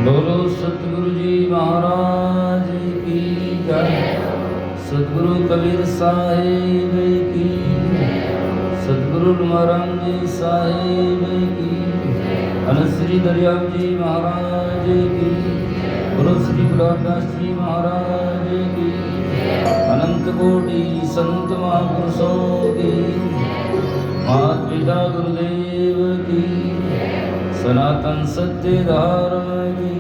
बोलो सतगुरु जी महाराज की जय। सतगुरु कबीर साहिब की, सतगुरु महाराज जी साहिब की, अनंत श्री दरियाव जी महाराज की, गुरु श्री गुलाबदास जी महाराज की, अनंत कोटि संत महापुरुषों की, माता पिता गुरुदेव की, सनातन सत्य धर्म की।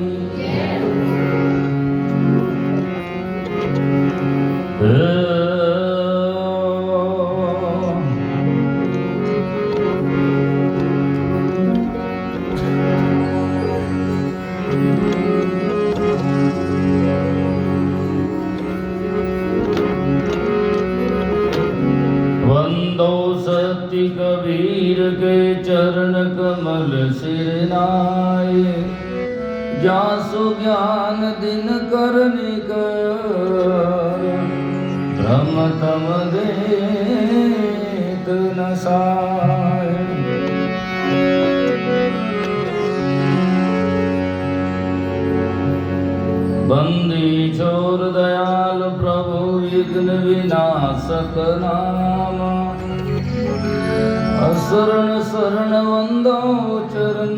वंदो सत्य कबीर के चरण कमल सिर नाय, जासु ज्ञान दिन करने कर, ब्रह्म तम देत न साय। बंदी छोर दयाल प्रभु विघ्न विनाशक नाम, असरण शरण वंदो चरण,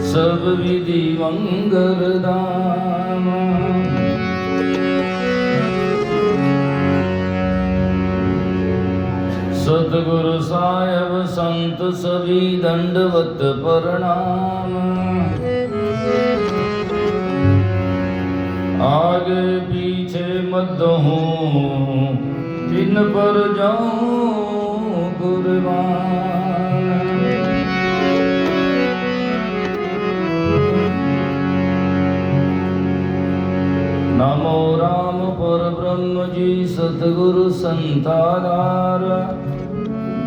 सब विधि मंगल धाम। सतगुरु साहेब संत सभी दंडवत प्रणाम, आगे पीछे मत हूँ जिन पर जाऊं कुर्बान। नमो राम पर ब्रह्म जी सतगुरु संताधार,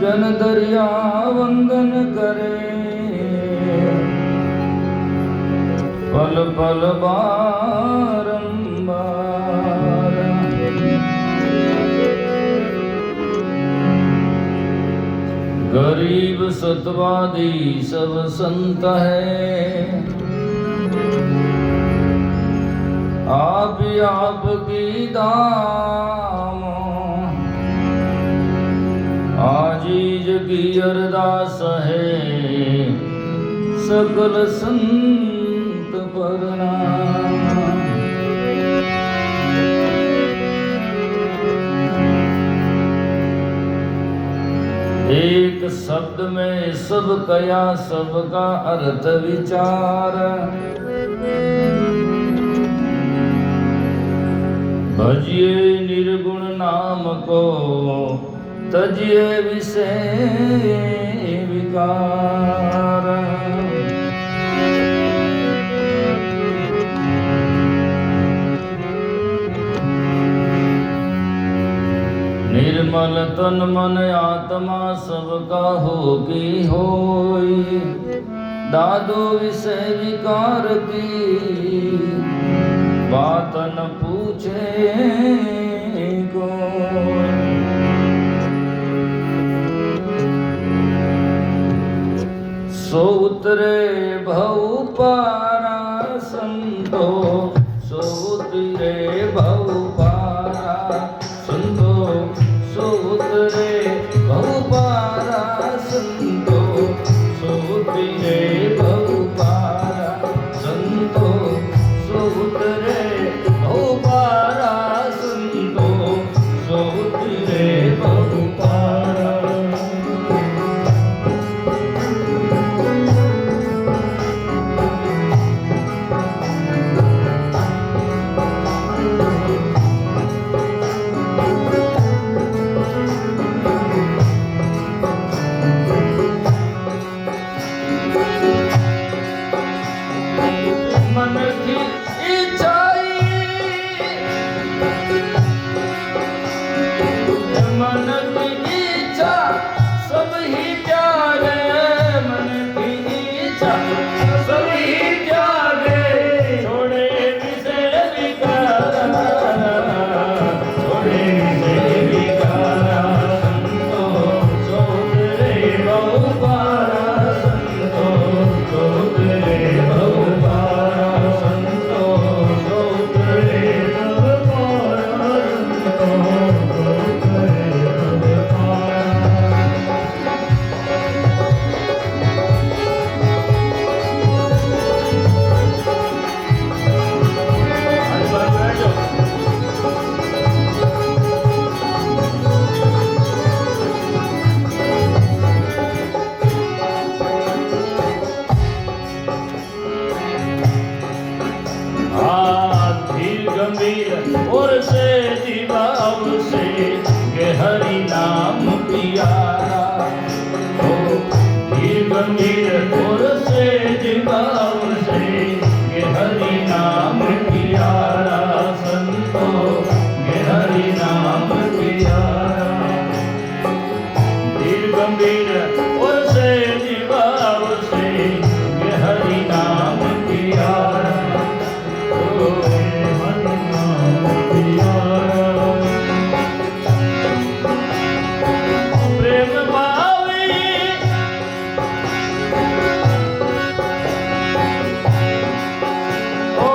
जन दरिया वंदन करे, पल पल बारंबार। गरीब सतवादी सब संत है, आप की दाम, आजीज की अरदास है सकल संत प्रणाम। एक शब्द में सब कया सबका अर्थ विचार, भजिए निर्गुण नाम को तजिए विषय विकार। निर्मल तन मन आत्मा सबका होगी होई, दादो विषय विकार की बात न पूछे को। सो उतरे भव पारा संतो, सो उतरे भव पारा संतो, सो उतरे भव पारा संतो, सो उतरे भव पारा संतो, सो उतरे भव पारा संतो, सो उतरे भव पारा। मन की इच्छाई, मन की इच्छा सब ही त्यागे, मन की इच्छा सब ही त्यागे, छोड़े विषय विकारा, छोड़े विषय विकारा, संतो सो उतरे भव पारा गंभीर और से निभाव से ये हरि नाम की आरा ओ हरि नाम की आरा प्रेम भावे ओ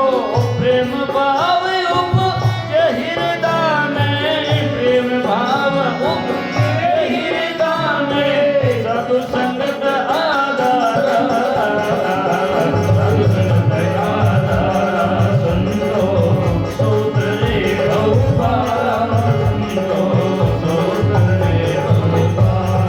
प्रेम भाव उपजे हृदय में प्रेम भाव उपजे हृदय में साधु संगत आधार साधु संगत आधार संतो सोतरे भवपार संतो सोतरे भवपार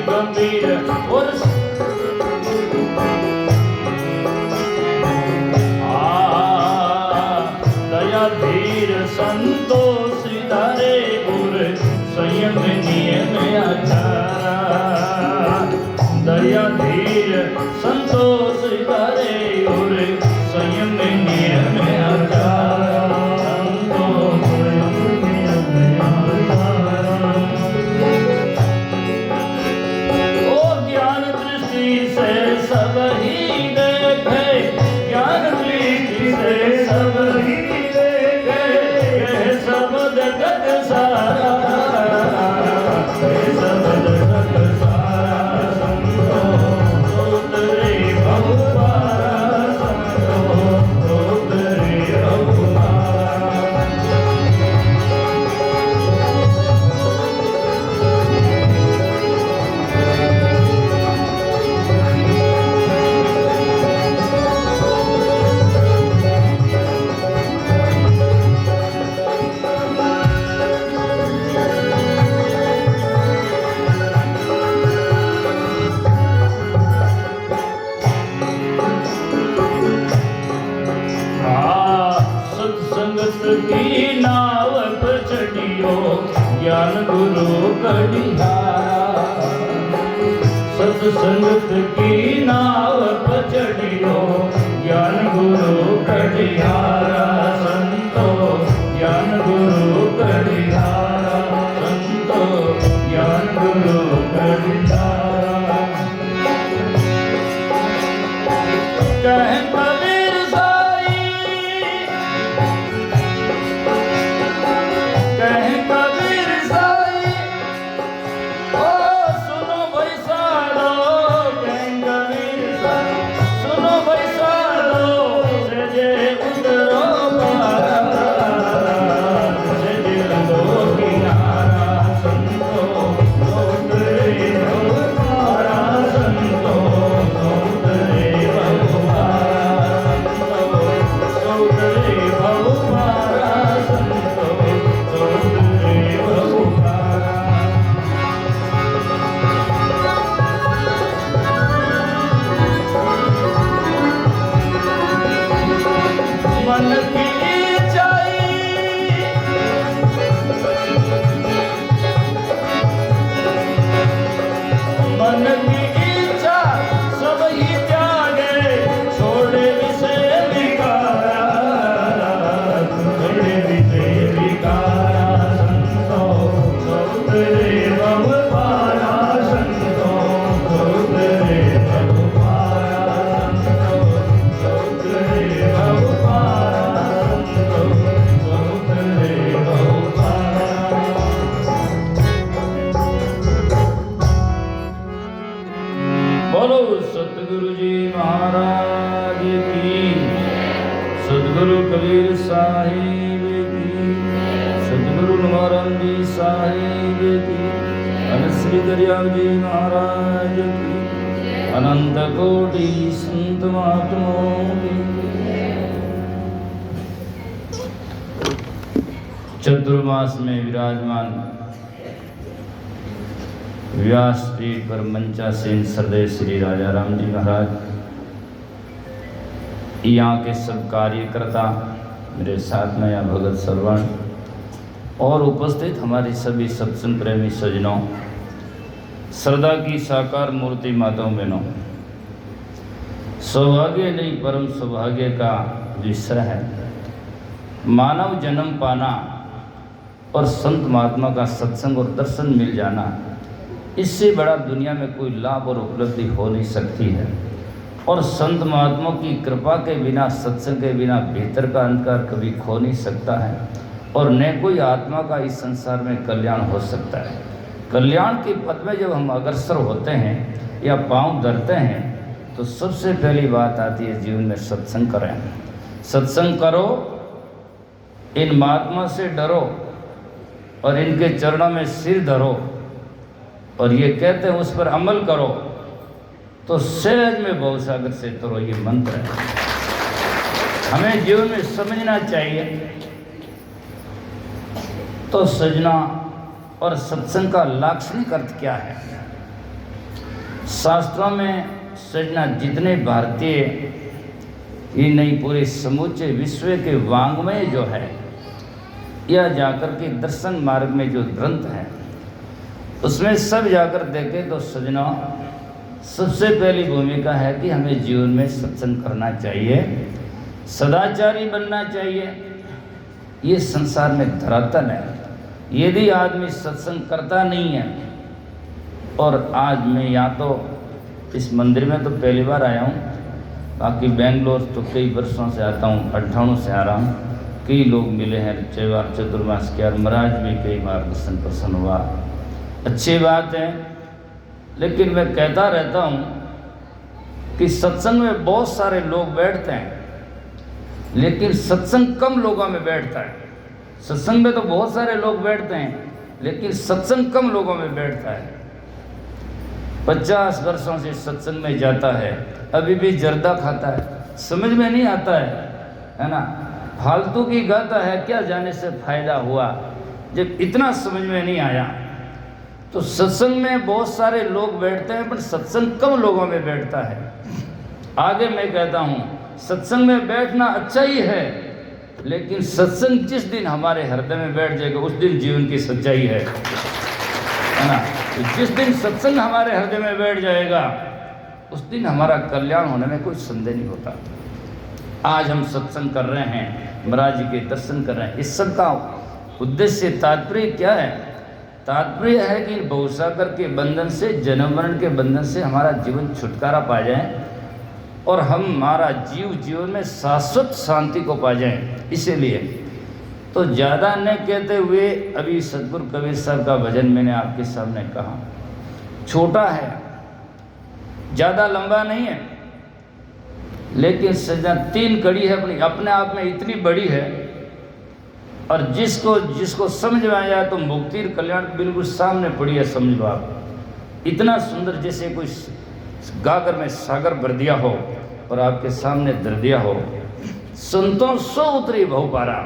गंभीर और दया धीर संतोष धारे गुर संयम नियम आचारा दया धीर संतोष धारे गुर संयम नियम आचारा सब ही देखे ज्ञान दृष्टि से सब ही देखे यह सब जगत सारा यह सब जगत सारा संतो सोतरे भवपारा संतो सोतरे भवपारा की नाव पर चढ़ियो ज्ञान गुरु कढ़ियारा सत्संगत की नाव पर चढ़ियो ज्ञान गुरु कढ़ियारा संतो ज्ञान गुरु कढ़ियारा संतो ज्ञान गुरु कढ़ियारा कह कबीर कह कबीर साई ओ सुनो भाई सालो कह कबीर साई सुनो भाई सालो सजे उतरो पारा सजे उतरो किनारा संतो सोतरे भवपारा संतो सोतरे भवपारा संतो सोतरे भवपारा संतो मन की ऊंचाई मन की इच्छा सब ही त्यागे छोड़े विषय विकारा छोड़े विषय विकारा संतो सोतरे भवपारा संतो सोतरे भवपारा संतो सोतरे भवपारा संतो सोतरे भवपारा बोलो सतगुरु जी महाराज की सतगुरु कबीर साहिब की सतगुरु निवारन जी साहिब की श्री दरियाव जी महाराज की अनंत कोटि संत महात्माओं की चतुर्मास में विराजमान व्यासपीठ पर मंचासीन सरदेव श्री राजा राम जी महाराज, यहाँ के सब कार्यकर्ता, मेरे साथ में या भगत श्रवण और उपस्थित हमारी सभी सत्संग प्रेमी सज्जनों, श्रद्धा की साकार मूर्ति माताओं बहनों, सौभाग्य नहीं परम सौभाग्य का विषय है मानव जन्म पाना और संत महात्मा का सत्संग और दर्शन मिल जाना। इससे बड़ा दुनिया में कोई लाभ और उपलब्धि हो नहीं सकती है। और संत महात्मा की कृपा के बिना, सत्संग के बिना भीतर का अंधकार कभी खो नहीं सकता है और न कोई आत्मा का इस संसार में कल्याण हो सकता है। कल्याण के पथ में जब हम अग्रसर होते हैं या पांव धरते हैं तो सबसे पहली बात आती है जीवन में सत्संग करें। सत्संग करो, इन महात्मा से डरो और इनके चरणों में सिर धरो और ये कहते हैं उस पर अमल करो तो सहज में भवसागर से तरो। ये मंत्र है, हमें जीवन में समझना चाहिए। तो सजना और सत्संग का लाक्षणिक अर्थ क्या है? शास्त्रों में सजना जितने भारतीय ही नहीं पूरे समूचे विश्व के वांग्मय जो है या जाकर के दर्शन मार्ग में जो ग्रंथ है उसमें सब जाकर देखें तो सजना सबसे पहली भूमिका है कि हमें जीवन में सत्संग करना चाहिए, सदाचारी बनना चाहिए। ये संसार में धरातल है। यदि आदमी सत्संग करता नहीं है, और आज मैं यहाँ तो इस मंदिर में तो पहली बार आया हूँ, बाकी बेंगलोर तो कई वर्षों से आता हूँ, 58 से आ रहा हूँ। कई लोग मिले हैं, चैवार चतुर्मास के, और महाराज भी कई बार दर्शन प्रसन्न हुआ, अच्छी बात है। लेकिन मैं कहता रहता हूँ कि सत्संग में बहुत सारे लोग बैठते हैं, लेकिन सत्संग कम लोगों में बैठता है। सत्संग में तो बहुत सारे लोग बैठते हैं, लेकिन सत्संग कम लोगों में बैठता है। 50 वर्षों से सत्संग में जाता है, अभी भी जर्दा खाता है, समझ में नहीं आता है ना। फालतू की गाता है, क्या जाने से फायदा हुआ जब इतना समझ में नहीं आया। तो सत्संग में बहुत सारे लोग बैठते हैं, पर सत्संग कम लोगों में बैठता है। आगे मैं कहता हूँ सत्संग में बैठना अच्छा ही है, लेकिन सत्संग जिस दिन हमारे हृदय में बैठ जाएगा उस दिन जीवन की सच्चाई है ना। तो जिस दिन सत्संग हमारे हृदय में बैठ जाएगा उस दिन हमारा कल्याण होने में कोई संदेह नहीं होता। आज हम सत्संग कर रहे हैं, महाराज जी के दर्शन कर रहे हैं, इस सब का उद्देश्य तात्पर्य क्या है? तात्पर्य है कि भवसागर के बंधन से, जन्म मरण के बंधन से हमारा जीवन छुटकारा पा जाए और हम हमारा जीवन में शाश्वत शांति को पा जाएं। इसीलिए तो ज़्यादा न कहते हुए अभी सतगुरु कबीर साहब का भजन मैंने आपके सामने कहा, छोटा है, ज़्यादा लंबा नहीं है, लेकिन सजा 3 कड़ी है, अपने आप में इतनी बड़ी है। और जिसको समझ में आया तो मुक्ति और कल्याण बिल्कुल सामने पड़ी है। समझ लो आप, इतना सुंदर जैसे कोई गागर में सागर भर दिया हो और आपके सामने धर दिया हो। संतों सो उतरी भव पारा,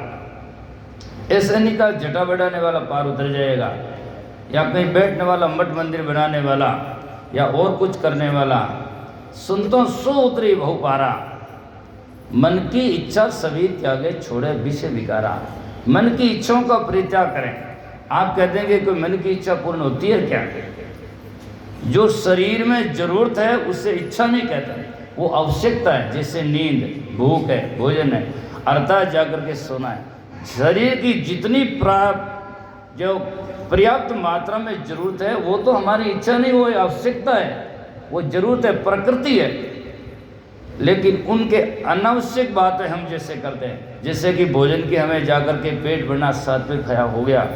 ऐसे नहीं कहा जटा बढ़ाने वाला पार उतर जाएगा, या कहीं बैठने वाला मठ मंदिर बनाने वाला या और कुछ करने वाला। संतों सो उतरी भव पारा, मन की इच्छा सभी त्यागे छोड़े विषय विकारा। मन की इच्छाओं का परित्याग करें। आप कहते हैं कि कोई मन की इच्छा पूर्ण होती है क्या? जो शरीर में जरूरत है उसे इच्छा नहीं कहते, वो आवश्यकता है। जैसे नींद, भूख है, भोजन है, अर्थात जाकर के सोना है। शरीर की जितनी जो पर्याप्त मात्रा में जरूरत है वो तो हमारी इच्छा नहीं, वो आवश्यकता है, वो जरूरत है, प्रकृति है। लेकिन उनके अनावश्यक बातें हम जैसे करते हैं, जैसे कि भोजन की हमें जाकर के पेट भरना, सात्विक खाया हो गया,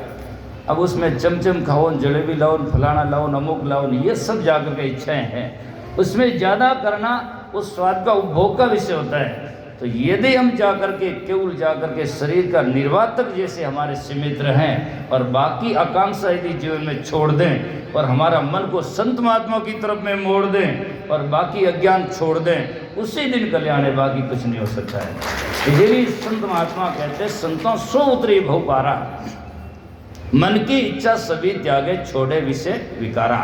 अब उसमें चमचम खाओ, जलेबी लाओ, फलाना लाओ, नमक लाओ, ये सब जाकर के इच्छाएं हैं। उसमें ज़्यादा करना उस स्वाद का उपभोग का विषय होता है। तो यदि हम जाकर के केवल जाकर के शरीर का निर्वाह तक जैसे हमारे सीमित रहें और बाकी आकांक्षा यदि जीवन में छोड़ दें और हमारा मन को संत महात्मा की तरफ में मोड़ दें और बाकी अज्ञान छोड़ दें, उसी दिन कल्याण है, बाकी कुछ नहीं हो सकता है। यही संत महात्मा कहते हैं, संतों सो उतरी भव पारा, मन की इच्छा सभी त्यागे छोड़े विषय विकारा।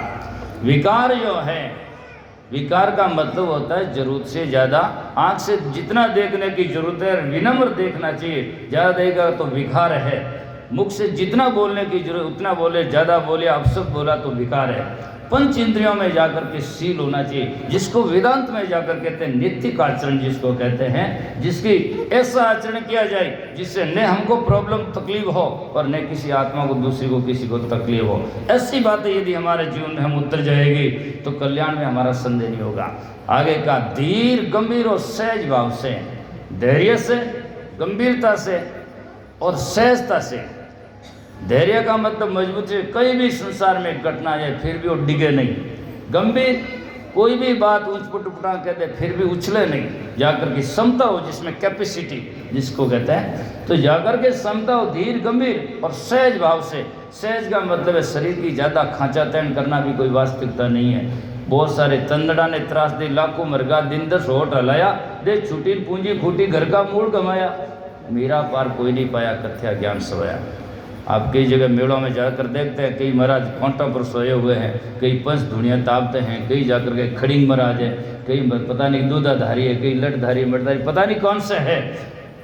विकार जो है, विकार का मतलब होता है जरूरत से ज़्यादा। आँख से जितना देखने की जरूरत है विनम्र देखना चाहिए, ज़्यादा देगा तो विकार है। मुख से जितना बोलने की जरूरत उतना बोले, ज़्यादा बोले, अपशब्द बोला तो विकार है। पंच इंद्रियों में जाकर के शील होना चाहिए, जिसको वेदांत में जाकर कहते हैं नैतिक आचरण जिसको कहते हैं, जिसकी ऐसा आचरण किया जाए जिससे न हमको प्रॉब्लम तकलीफ हो और न किसी आत्मा को दूसरी को किसी को तकलीफ हो। ऐसी बातें यदि हमारे जीवन में हम उतर जाएगी तो कल्याण में हमारा संदेह नहीं होगा। आगे का धीर गंभीर और सहज भाव से, धैर्य से, गंभीरता से और सहजता से। धैर्य का मतलब मजबूत है, कहीं भी संसार में घटना जाए फिर भी वो डिगे नहीं। गंभीर, कोई भी बात ऊंच पुट उठा कहते फिर भी उछले नहीं, जाकर की समता हो जिसमें कैपेसिटी जिसको कहते हैं, तो जाकर के समता हो। धीर गंभीर और सहज भाव से। सहज का मतलब है शरीर की ज़्यादा खांचातैन करना भी कोई वास्तविकता नहीं है। बहुत सारे तंदड़ा ने त्रास दे, लाखों मरगा, दिन 10 होठ हलाया, दे छुटी पूंजी फूटी, घर का मूल कमाया, मेरा पार कोई नहीं पाया, कथ्या ज्ञान सवाया। आप कई जगह मेलों में जाकर देखते हैं, कई महाराज खोंटा पर सोए हुए हैं, कई पंच धुनिया तापते हैं, कई जाकर के खड़िंग महाराज है, कई पता नहीं दूधाधारी है, कई लठधारी मठधारी, पता नहीं कौन सा है।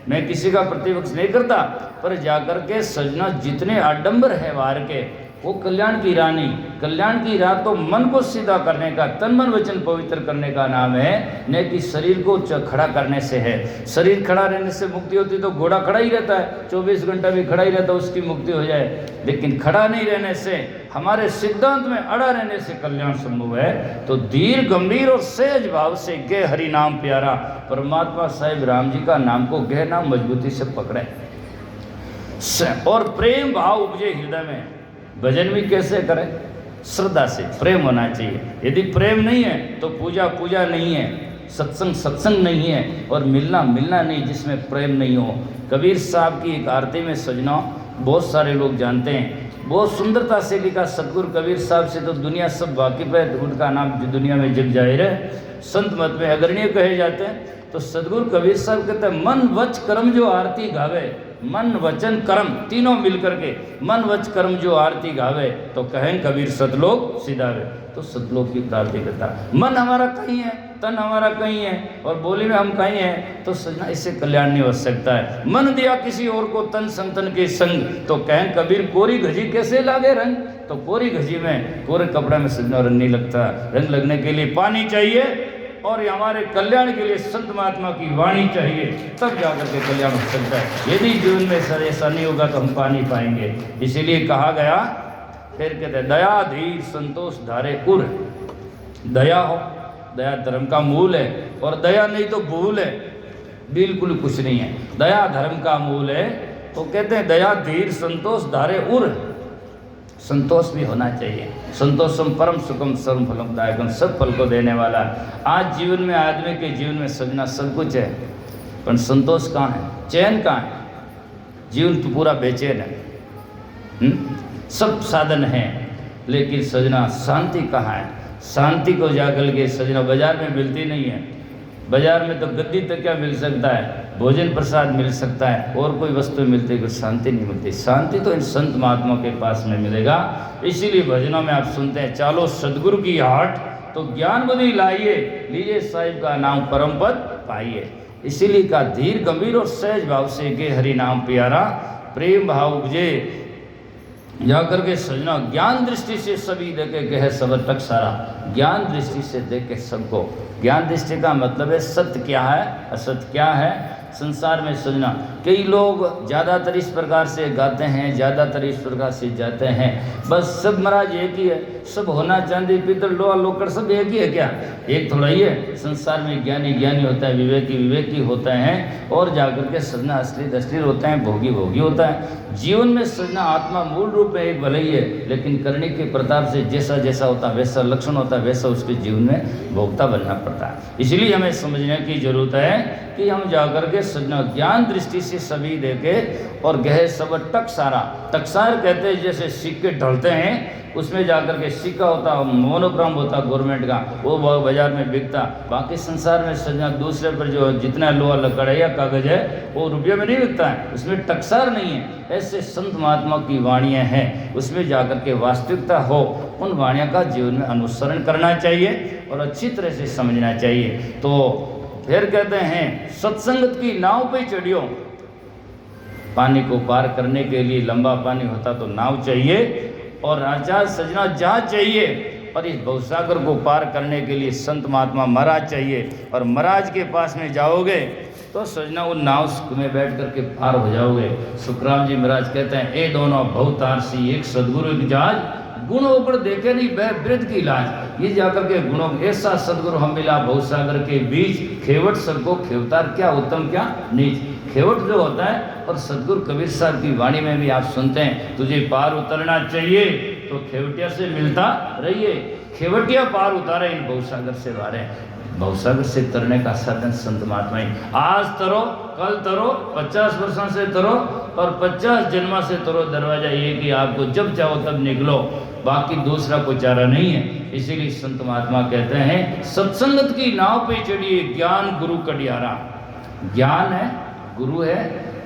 मैं किसी का प्रतिपक्ष नहीं करता, पर जाकर के सजना जितने आडंबर है बाहर के, वो कल्याण की राह नहीं। कल्याण की राह तो मन को सीधा करने का, तन मन वचन पवित्र करने का नाम है, न कि शरीर को खड़ा करने से है। शरीर खड़ा रहने से मुक्ति होती तो घोड़ा खड़ा ही रहता है, 24 घंटा भी खड़ा ही रहता है, उसकी मुक्ति हो जाए। लेकिन खड़ा नहीं रहने से, हमारे सिद्धांत में अड़ा रहने से कल्याण संभव है। तो धीर गंभीर और सहज भाव से गे हरि नाम प्यारा, परमात्मा साहिब राम जी का नाम को गह नाम मजबूती से पकड़े और प्रेम भाव उपजे हृदय में। भजन भी कैसे करें? श्रद्धा से, प्रेम होना चाहिए। यदि प्रेम नहीं है तो पूजा पूजा नहीं है, सत्संग सत्संग नहीं है, और मिलना मिलना नहीं जिसमें प्रेम नहीं हो। कबीर साहब की एक आरती में सजना बहुत सारे लोग जानते हैं, बहुत सुंदरता से लिखा। सतगुरु कबीर साहब से तो दुनिया सब वाकिफ है, उनका नाम दुनिया में जग जाहिर है, संत मत में अग्रणीय कहे जाते हैं। तो सतगुरु कबीर साहब कहते हैं, मन वच कर्म जो आरती गावे, मन वचन कर्म तीनों मिलकर के, मन वच कर्म जो आरती गावे, तो कहें कबीर सतलोक सिधावे। तो सतलोक की प्राप्ति करता। मन हमारा कहीं है, तन हमारा कहीं है, और बोली में हम कहीं हैं, तो सजना इससे कल्याण नहीं हो सकता है। मन दिया किसी और को तन संतन के संग, तो कहें कबीर कोरी घजी कैसे लागे रंग। तो कोरी घजी में, कोरे कपड़ा में सजना रंग नहीं लगता। रंग लगने के लिए पानी चाहिए, और हमारे कल्याण के लिए संत महात्मा की वाणी चाहिए, तब जाकर के कल्याण हो सकता है। यदि जीवन में सर ऐसा नहीं होगा तो हम पा नहीं पाएंगे। इसीलिए कहा गया, फिर कहते हैं दया धीर संतोष धारे उर। दया हो, दया धर्म का मूल है, और दया नहीं तो भूल है, बिल्कुल कुछ नहीं है। दया धर्म का मूल है। तो कहते हैं दया धीर संतोष धारे उर। संतोष भी होना चाहिए। संतोषम परम सुखम सर्व फलम दायकम, सब फल को देने वाला। आज जीवन में, आदमी के जीवन में सजना सब कुछ है, पर संतोष कहाँ है, चैन कहाँ है? जीवन तो पूरा बेचैन है। सब साधन हैं, लेकिन सजना शांति कहाँ है? शांति को जाकर के सजना बाजार में मिलती नहीं है। बाजार में तो गद्दी तक क्या मिल सकता है, भोजन प्रसाद मिल सकता है, और कोई वस्तु मिलती है, शांति नहीं मिलती। शांति तो इन संत महात्मा के पास में मिलेगा। इसीलिए भजनों में आप सुनते हैं, चालो सदगुरु की हाट तो ज्ञान बुद्धि लाइए, लीजिए साहिब का नाम परम पद पाइए। इसीलिए का धीर गंभीर और सहज भाव से गे हरि नाम प्यारा, प्रेम भाव उपजे जाकर के सजना। ज्ञान दृष्टि से सभी देखे कहे सब तक सारा। ज्ञान दृष्टि से देखे सबको। ज्ञान दृष्टि का मतलब है सत्य क्या है, असत्य क्या है संसार में सजना। कई लोग ज़्यादातर इस प्रकार से गाते हैं, ज़्यादातर इस प्रकार से जाते हैं, बस सब महाराज एक ही है, सब होना चांदी पीतल लोहा लोकड़ सब एक ही है। क्या एक थोड़ा ही है? संसार में ज्ञानी ज्ञानी होता है, विवेकी विवेकी होते हैं, और जाकर के सजना असली असली होते हैं, भोगी भोगी होता है। जीवन में सजना आत्मा मूल रूप में एक भले ही है, लेकिन करने के प्रताप से जैसा जैसा होता है, वैसा लक्षण होता है, वैसा उसके जीवन में भोक्ता बनना पड़ता है। इसलिए हमें समझने की जरूरत है कि हम जाकर के सजना ज्ञान दृष्टि से सभी देके और गहे सब टकसारा। टकसार कहते हैं जैसे सिक्के ढलते हैं, उसमें जाकर के सिक्का होता, मोनोग्राम होता गवर्नमेंट का, वो बाजार में बिकता। बाकी संसार में सजना दूसरे पर जो जितना लोहा लकड़ या कागज है वो रुपये में नहीं बिकता है, उसमें टकसार नहीं है। ऐसे संत महात्मा की वाणियाँ हैं, उसमें जाकर के वास्तविकता हो, उन वाणियों का जीवन में अनुसरण करना चाहिए और अच्छी तरह से समझना चाहिए। तो फिर कहते हैं सत्संगत की नाव पे चढ़ियो। पानी को पार करने के लिए लंबा पानी होता तो नाव चाहिए और आचार्य सजना जहाज चाहिए, और इस भवसागर को पार करने के लिए संत महात्मा महाराज चाहिए। और महाराज के पास में जाओगे तो सजना वो नाव में बैठ करके पार हो जाओगे। सुखराम जी महाराज कहते हैं ए दोनों भवतारसी, एक सदगुरु एक जहाज, गुणों पर देखे नहीं वृद्ध की लाज। ये जाकर के गुणों ऐसा सदगुरु हम मिला भवसागर के बीच, खेवट सबको खेवतार क्या उत्तम क्या नीच। खेवट जो होता है, और सदगुरु कबीर साहब की वाणी में भी आप सुनते हैं, तुझे पार उतरना चाहिए तो खेवटिया से मिलता रहिए। खेवटिया पार उतारे इन भवसागर से बारे। भवसागर से तरने का साधन संत महात्मा ही। आज तरो कल तरो, 50 वर्षों से तरो और 50 जन्मा से तरो। दरवाजा ये कि आपको जब चाहो तब निकलो, बाकी दूसरा कोई चारा नहीं है। इसीलिए संत महात्मा कहते हैं सत्संगत की नाव पे चढ़िए, ज्ञान गुरु कडियारा। ज्ञान है, गुरु है,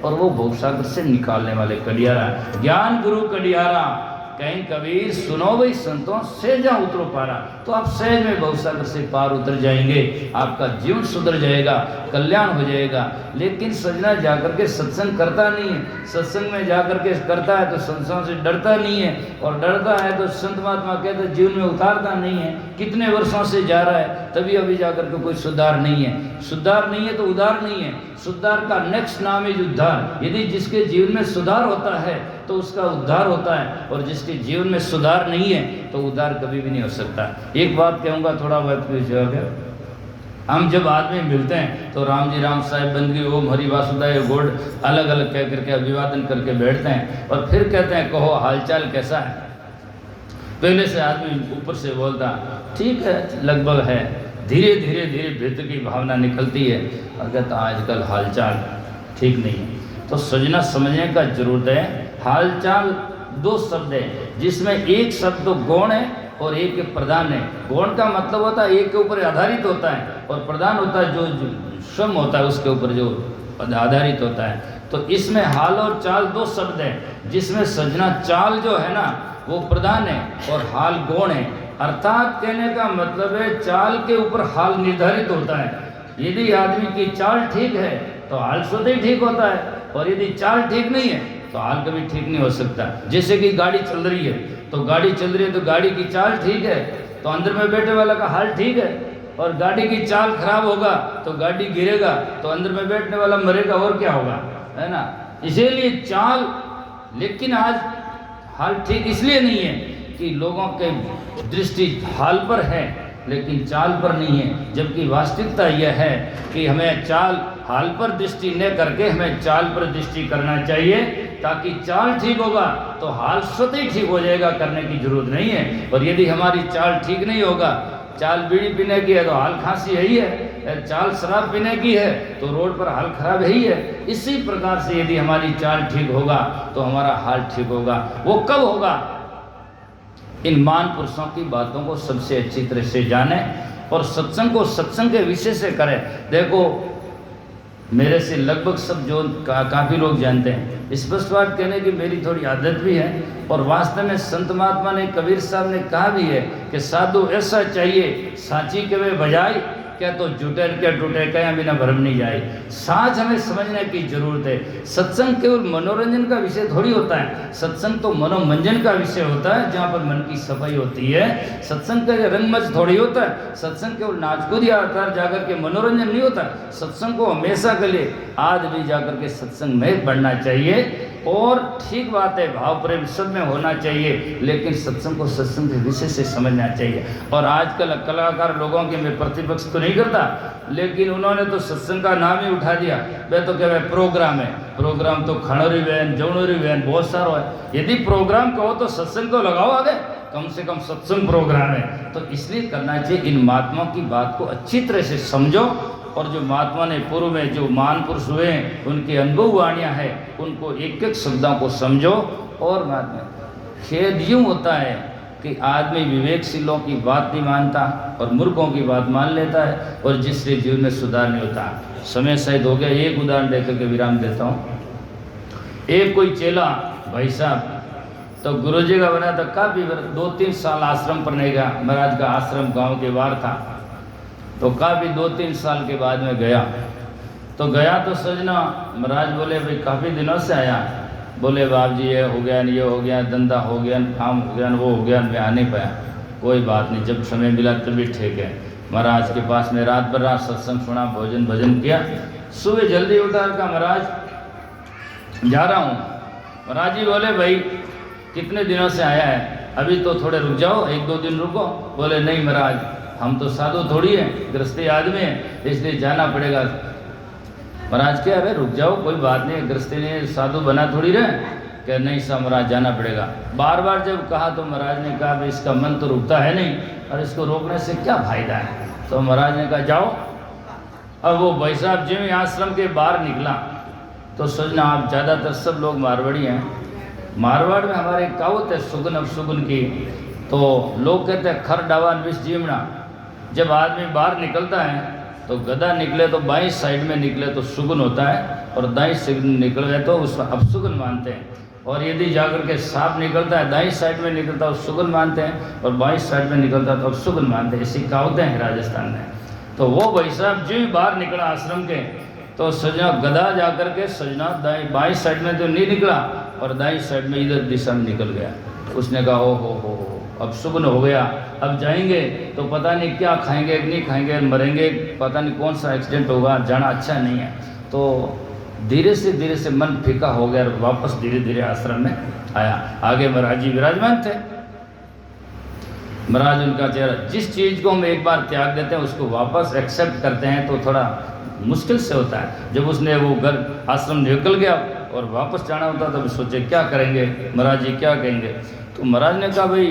और वो भवसागर से निकालने वाले कडियारा। ज्ञान गुरु कडियारा, कहीं कबीर सुनो भाई संतों सहजा उतरो पारा। तो आप सहज में भवसागर से पार उतर जाएंगे, आपका जीवन सुधर जाएगा, कल्याण हो जाएगा। लेकिन सजना जाकर के सत्संग करता नहीं है, सत्संग में जाकर के करता है तो संतों से डरता नहीं है, और डरता है तो संत महात्मा कहते जीवन में उतारता नहीं है। कितने वर्षों से जा रहा है, तभी अभी जाकर के कोई सुधार नहीं है। सुधार नहीं है तो उधार नहीं है। सुधार का नेक्स्ट नाम है उद्धार। यदि जिसके जीवन में सुधार होता है तो उसका उद्धार होता है, और जिसके जीवन में सुधार नहीं है तो उद्धार कभी भी नहीं हो सकता। एक बात कहूँगा, थोड़ा वक्त की जगह है। हम जब आदमी मिलते हैं तो राम जी राम साहिब बंदगी ओम हरि वासुदेव गोड अलग अलग कह करके अभिवादन करके बैठते हैं, और फिर कहते हैं कहो हालचाल कैसा है। पहले से आदमी ऊपर से बोलता ठीक है लगभग है, धीरे धीरे धीरे भीतर की भावना निकलती है, और कहता आजकल हालचाल ठीक नहीं है। तो सजना समझने का जरूरत है। हालचाल दो शब्द है, जिसमें एक शब्द तो गौण है और एक प्रधान है। गौण का मतलब होता है एक के ऊपर आधारित होता है, और प्रधान होता है जो श्रम होता है उसके ऊपर जो आधारित होता है। तो इसमें हाल और चाल दो शब्द हैं, जिसमें सजना चाल जो है ना वो प्रधान है और हाल गौण है। अर्थात कहने का मतलब है चाल के ऊपर हाल निर्धारित होता है। यदि आदमी की चाल ठीक है तो हाल स्वतः ही ठीक होता है, और यदि चाल ठीक नहीं है तो हाल कभी ठीक नहीं हो सकता। जैसे कि गाड़ी चल रही है, तो गाड़ी चल रही है तो गाड़ी की चाल ठीक है तो अंदर में बैठे वाला का हाल ठीक है, और गाड़ी की चाल खराब होगा तो गाड़ी गिरेगा तो अंदर में बैठने वाला मरेगा, और क्या होगा, है ना। इसीलिए चाल, लेकिन आज हाल ठीक इसलिए नहीं है कि लोगों के दृष्टि हाल पर है लेकिन चाल पर नहीं है, जबकि वास्तविकता यह है कि हमें चाल हाल पर दृष्टि न करके हमें चाल पर दृष्टि करना चाहिए, ताकि चाल ठीक होगा तो हाल स्वतः ही ठीक हो जाएगा, करने की जरूरत नहीं है। और यदि हमारी चाल ठीक नहीं होगा, चाल बीड़ी पीने की है तो हाल खांसी है ही है, चाल शराब पीने की है तो रोड पर हाल खराब है ही है। इसी प्रकार से यदि हमारी चाल ठीक होगा तो हमारा हाल ठीक होगा। वो कब होगा? इन महान पुरुषों की बातों को सबसे अच्छी तरह से जाने और सत्संग को सत्संग के विषय से करें। देखो मेरे से लगभग सब जो काफ़ी लोग जानते हैं, स्पष्ट बात कहने की मेरी थोड़ी आदत भी है, और वास्तव में संत महात्मा ने, कबीर साहब ने कहा भी है कि साधु ऐसा चाहिए साची के वे बजाय, क्या तो जुटे क्या टूटे क्या बिना भरम नहीं जाए। साच हमें समझने की जरूरत है। सत्संग केवल मनोरंजन का विषय थोड़ी होता है, सत्संग तो मनोमंजन का विषय होता है, जहाँ पर मन की सफाई होती है। सत्संग का रंगमंच थोड़ी होता है, सत्संग केवल नाचकूद या जाकर के मनोरंजन नहीं होता। सत्संग को हमेशा के लिए आज भी जाकर के सत्संग में बढ़ना चाहिए, और ठीक बात है भाव प्रेम सब में होना चाहिए, लेकिन सत्संग को सत्संग के विषय से समझना चाहिए। और आजकल कलाकार लोगों के मैं प्रतिपक्ष तो नहीं करता, लेकिन उन्होंने तो सत्संग का नाम ही उठा दिया। वे तो कह रहे प्रोग्राम है, प्रोग्राम तो खणोरी बहन जौनोरी बहन बहुत सारा है। यदि प्रोग्राम कहो तो सत्संग तो लगाओ आगे, कम से कम सत्संग प्रोग्राम है। तो इसलिए करना चाहिए, इन महात्माओं की बात को अच्छी तरह से समझो और जो महात्मा ने पूर्व में जो महान पुरुष हुए उनके अनुभव वाणियाँ हैं उनको एक एक शब्दों को समझो। और महात्मा खेद यूँ होता है कि आदमी विवेकशीलों की बात नहीं मानता और मूर्खों की बात मान लेता है और जिससे जीवन में सुधार नहीं होता। समय शायद हो गया, एक उदाहरण देकर के विराम देता हूँ। एक कोई चेला भाई साहब तो गुरुजी का बना था, काफ़ी 2-3 साल आश्रम पर नहीं गया। महाराज का आश्रम गांव के बाहर था, तो काफ़ी 2-3 साल के बाद में गया। तो गया तो सजना महाराज बोले भाई काफ़ी दिनों से आया। बोले बाप जी ये हो गया, ये हो गया, धंधा हो गया, काम हो गया, वो हो गया, मैं आ नहीं पाया। कोई बात नहीं, जब समय मिला तभी ठीक है। महाराज के पास में रात भर रात सत्संग सुना, भोजन भजन किया। सुबह जल्दी उठा का महाराज जा रहा हूँ। महाराज जी बोले भाई कितने दिनों से आया है, अभी तो थोड़े रुक जाओ, 1-2 दिन रुको। बोले नहीं महाराज हम तो साधु थोड़ी है, गृहस्थी आदमी है, इसलिए जाना पड़ेगा। महाराज क्या अरे रुक जाओ, कोई बात नहीं, गृहस्थी नहीं साधु बना थोड़ी रहे। क्या नहीं सब महाराज जाना पड़ेगा। बार बार जब कहा तो महाराज ने कहा भाई इसका मन तो रुकता है नहीं और इसको रोकने से क्या फायदा है। तो महाराज ने कहा जाओ। अब वो भाई साहब जिस आश्रम के बाहर निकला तो सोचना आप ज़्यादातर सब लोग मारवाड़ी हैं। मारवाड़ में हमारे कहावत है सुगुन अपसुगुन की, तो लोग कहते हैं खर डावान विष जीवना। जब आदमी बाहर निकलता है तो गधा निकले तो बाईं साइड में निकले तो सुगुन होता है और दाईं साइड निकले तो उसमें अपसुगुन मानते हैं। और यदि जाकर के सांप निकलता है दाईं साइड में निकलता है सुगुन मानते हैं और बाईं साइड में निकलता है तो अपसुगुन मानते हैं। ऐसी कहावतें हैं राजस्थान में। तो वो भाई साहब जो बाहर निकला आश्रम के तो सजना गधा जाकर के सजना बाईं साइड में तो नहीं निकला और दाईं साइड में इधर दिशा में निकल गया। उसने कहा ओ हो अब सुगुन हो गया, अब जाएंगे तो पता नहीं क्या खाएंगे नहीं खाएंगे, मरेंगे, पता नहीं कौन सा एक्सीडेंट होगा, जाना अच्छा नहीं है। तो धीरे से मन फीका हो गया और वापस धीरे धीरे आश्रम में आया। आगे महाराज जी विराजमान थे। महाराज उनका चेहरा, जिस चीज़ को हम एक बार त्याग देते हैं उसको वापस एक्सेप्ट करते हैं तो थोड़ा मुश्किल से होता है। जब उसने वो घर आश्रम निकल गया और वापस जाना होता तब सोचे क्या करेंगे, महाराज जी क्या कहेंगे। तो महाराज ने कहा भाई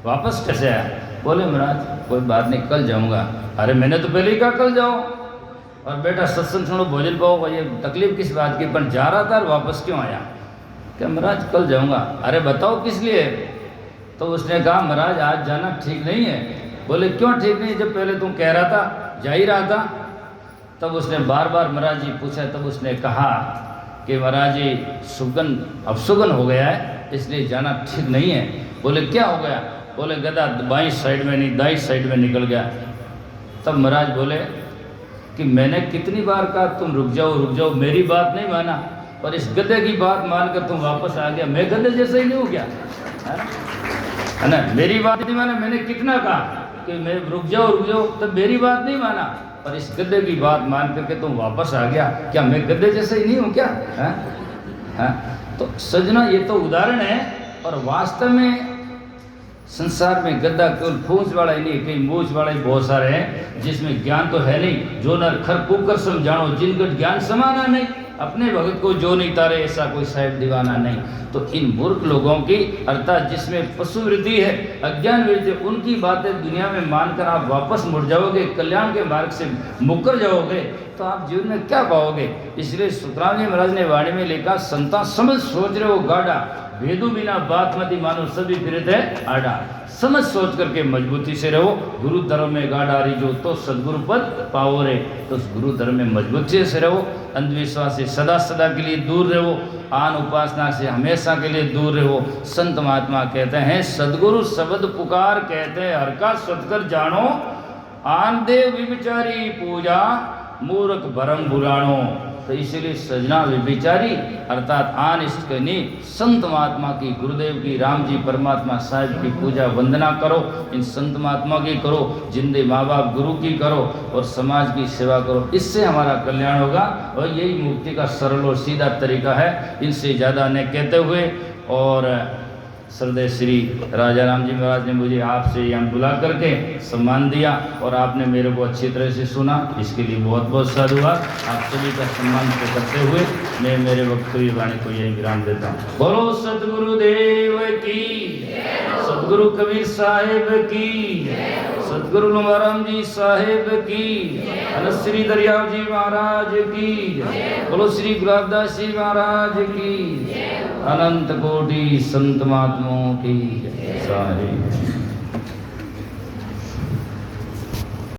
वापस कैसे आया। बोले महाराज कोई बात नहीं कल जाऊंगा। अरे मैंने तो पहले ही कहा कल जाओ और बेटा सत्संग सुनो भोजन पाओ, ये तकलीफ किस बात की, पर जा रहा था और वापस क्यों आया। क्या महाराज कल जाऊंगा। अरे बताओ किस लिए। तो उसने कहा महाराज आज जाना ठीक नहीं है। बोले क्यों ठीक नहीं, जब पहले तुम कह रहा था जा ही रहा था। तब उसने बार बार महाराज जी पूछा, तब उसने कहा कि महाराज जी सुगन अपसुगन हो गया है इसलिए जाना ठीक नहीं है। बोले क्या हो गया। बोले गधा बाईं साइड में नहीं दाईं साइड में निकल गया। तब महाराज बोले कि मैंने कितनी बार कहा तुम रुक जाओ, मेरी बात नहीं माना और इस गधे की बात मानकर तुम वापस आ गया। मैं गधे जैसा ही नहीं हो गया है ना, मेरी बात नहीं माना। मैंने कितना कहा कि मैं रुक जाओ, तब मेरी बात नहीं माना और इस गधे की बात मान करके तुम वापस आ गया। क्या मैं गधे जैसे ही नहीं हूँ क्या है? तो सजना ये तो उदाहरण है और वास्तव में संसार में गद्दा केवल पूंछ वाला ही नहीं, कई मूछ वाला ही बहुत सारे हैं जिसमें ज्ञान तो है नहीं। जो नर खर कुकर समझानो जिनका ज्ञान समाना नहीं, अपने भगत को जो नहीं तारे ऐसा कोई साहिब दीवाना नहीं। तो इन मूर्ख लोगों की अर्थात जिसमें पशु वृत्ति है, अज्ञान वृत्ति, उनकी बातें दुनिया में मानकर आप वापस मुड़ जाओगे, कल्याण के मार्ग से मुकर जाओगे तो आप जीवन में क्या पाओगे। इसलिए सुखराम जी महाराज ने वाणी में लिखा, संता समझ सोच रहे हो गाढ़ा, भेदू बिना बात मती मानो सभी फिरत है आड़ा। समझ सोच करके मजबूती से रहो, गुरु धर्म में गाढ़ा रिजो तो सदगुरु पद पाओ रे। तो गुरु धर्म में मजबूती से रहो, अंधविश्वास से सदा सदा के लिए दूर रहो, आन उपासना से हमेशा के लिए दूर रहो। संत महात्मा कहते हैं सदगुरु शब्द पुकार, कहते हैं हर का सत्कर जानो, आन देव विचारी पूजा मूर्ख भरम बुराणो। तो इसीलिए सजना विचारी अर्थात आन इष्ट करनी संत महात्मा की, गुरुदेव की, राम जी परमात्मा साहिब की पूजा वंदना करो। इन संत महात्मा की करो, जिंदे माँ बाप गुरु की करो और समाज की सेवा करो। इससे हमारा कल्याण होगा और यही मुक्ति का सरल और सीधा तरीका है। इनसे ज़्यादा न कहते हुए और श्रद्धेय श्री राजा राम जी महाराज ने मुझे आपसे यहाँ बुला करके सम्मान दिया और आपने मेरे को अच्छी तरह से सुना, इसके लिए बहुत बहुत साधुवाद। आप सभी का सम्मान करते हुए मैं मेरे वक्तव्य वाणी को यही विराम देता हूँ। बोलो सतगुरुदेव की। सतगुरु कबीर साहेब की, सतगुरु लंबाराम जी साहेब की, अनंत श्री दरियाव जी महाराज की, बोलो श्री गुलाबदास जी महाराज की, अनंत कोटि संत महात्माओं की साहेब।